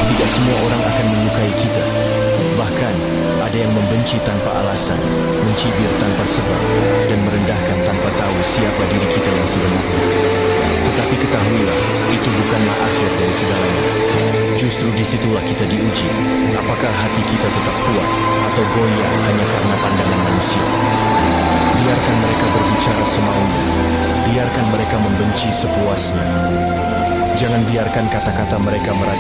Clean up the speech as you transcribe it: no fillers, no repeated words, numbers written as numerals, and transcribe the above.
Tidak semua orang akan menyukai kita. Bahkan, ada yang membenci tanpa alasan, mencibir tanpa sebab, dan merendahkan tanpa tahu siapa diri kita yang sebenarnya. Tetapi ketahuilah, itu bukanlah akhir dari segalanya. Justru disitulah kita diuji, apakah hati kita tetap kuat atau goyah hanya karena pandangan manusia. Biarkan mereka berbicara semaunya, biarkan mereka membenci sepuasnya. Jangan biarkan kata-kata mereka meracuni